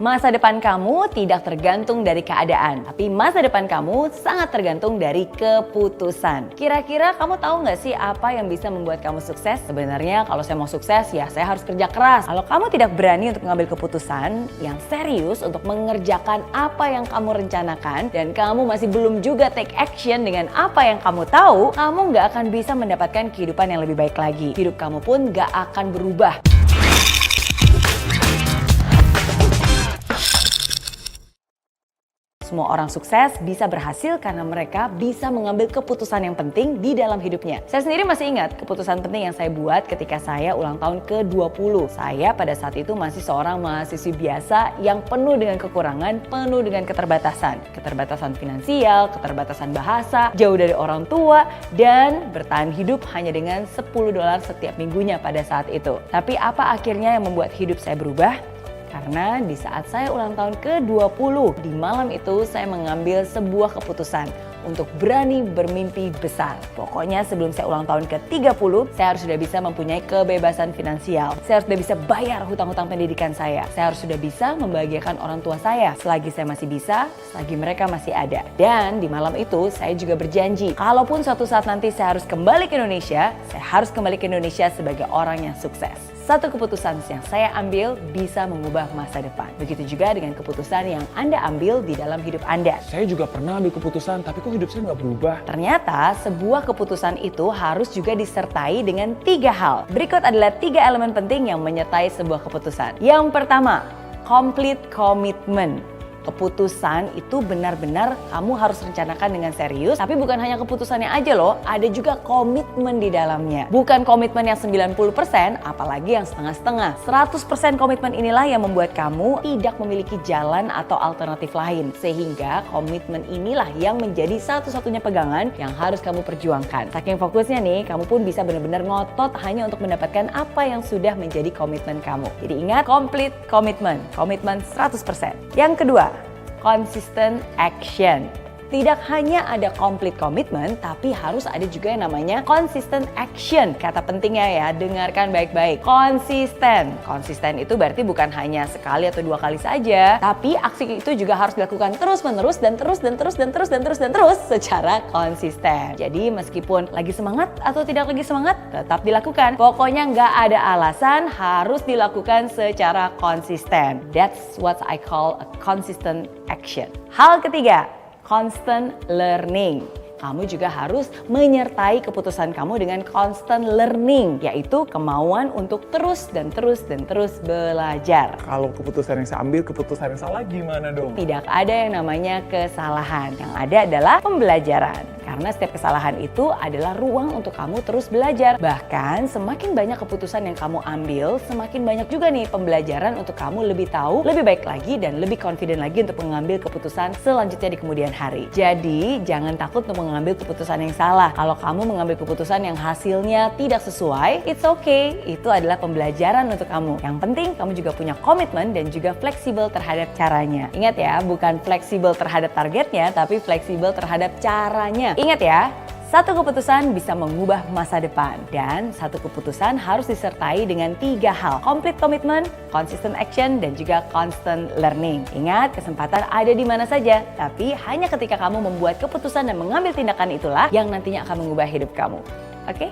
Masa depan kamu tidak tergantung dari keadaan, tapi masa depan kamu sangat tergantung dari keputusan. Kira-kira kamu tahu nggak sih apa yang bisa membuat kamu sukses? Sebenarnya kalau saya mau sukses ya saya harus kerja keras. Kalau kamu tidak berani untuk mengambil keputusan yang serius untuk mengerjakan apa yang kamu rencanakan dan kamu masih belum juga take action dengan apa yang kamu tahu, kamu nggak akan bisa mendapatkan kehidupan yang lebih baik lagi. Hidup kamu pun nggak akan berubah. Semua orang sukses bisa berhasil karena mereka bisa mengambil keputusan yang penting di dalam hidupnya. Saya sendiri masih ingat keputusan penting yang saya buat ketika saya ulang tahun ke-20. Saya pada saat itu masih seorang mahasiswi biasa yang penuh dengan kekurangan, penuh dengan keterbatasan. Keterbatasan finansial, keterbatasan bahasa, jauh dari orang tua, dan bertahan hidup hanya dengan $10 setiap minggunya pada saat itu. Tapi apa akhirnya yang membuat hidup saya berubah? Karena di saat saya ulang tahun ke-20, di malam itu saya mengambil sebuah keputusan untuk berani bermimpi besar. Pokoknya sebelum saya ulang tahun ke-30, saya harus sudah bisa mempunyai kebebasan finansial. Saya harus sudah bisa bayar hutang-hutang pendidikan saya. Saya harus sudah bisa membahagiakan orang tua saya. Selagi saya masih bisa, selagi mereka masih ada. Dan di malam itu saya juga berjanji, kalaupun suatu saat nanti saya harus kembali ke Indonesia, saya harus kembali ke Indonesia sebagai orang yang sukses. Satu keputusan yang saya ambil bisa mengubah masa depan. Begitu juga dengan keputusan yang Anda ambil di dalam hidup Anda. Saya juga pernah ambil keputusan, tapi kok hidup saya nggak berubah? Ternyata sebuah keputusan itu harus juga disertai dengan 3 hal. Berikut adalah 3 elemen penting yang menyertai sebuah keputusan. Yang pertama, complete commitment. Keputusan itu benar-benar kamu harus rencanakan dengan serius, tapi bukan hanya keputusannya aja loh, ada juga komitmen di dalamnya. Bukan komitmen yang 90%, apalagi yang setengah-setengah. 100% komitmen inilah yang membuat kamu tidak memiliki jalan atau alternatif lain. Sehingga komitmen inilah yang menjadi satu-satunya pegangan yang harus kamu perjuangkan. Saking fokusnya nih, kamu pun bisa benar-benar ngotot hanya untuk mendapatkan apa yang sudah menjadi komitmen kamu. Jadi ingat, complete commitment, komitmen 100%. Yang kedua, consistent action. Tidak hanya ada complete commitment, tapi harus ada juga yang namanya consistent action. Kata pentingnya ya, dengarkan baik-baik. Konsisten. Konsisten itu berarti bukan hanya sekali atau 2 kali saja, tapi aksi itu juga harus dilakukan terus-menerus dan terus secara konsisten. Jadi meskipun lagi semangat atau tidak lagi semangat, tetap dilakukan. Pokoknya nggak ada alasan, harus dilakukan secara konsisten. That's what I call a consistent action. Hal ketiga, constant learning. Kamu juga harus menyertai keputusan kamu dengan constant learning, yaitu kemauan untuk terus belajar. Kalau keputusan yang saya ambil, keputusan yang salah gimana dong? Tidak ada yang namanya kesalahan. Yang ada adalah pembelajaran. Karena setiap kesalahan itu adalah ruang untuk kamu terus belajar. Bahkan semakin banyak keputusan yang kamu ambil, semakin banyak juga nih pembelajaran untuk kamu lebih tahu, lebih baik lagi, dan lebih confident lagi untuk mengambil keputusan selanjutnya di kemudian hari. Jadi jangan takut untuk mengambil keputusan yang salah. Kalau kamu mengambil keputusan yang hasilnya tidak sesuai, it's okay. Itu adalah pembelajaran untuk kamu. Yang penting kamu juga punya komitmen dan juga fleksibel terhadap caranya. Ingat ya, bukan fleksibel terhadap targetnya, tapi fleksibel terhadap caranya. Ingat ya, satu keputusan bisa mengubah masa depan, dan satu keputusan harus disertai dengan 3 hal: complete commitment, consistent action, dan juga constant learning. Ingat, kesempatan ada di mana saja, tapi hanya ketika kamu membuat keputusan dan mengambil tindakan itulah yang nantinya akan mengubah hidup kamu. Oke?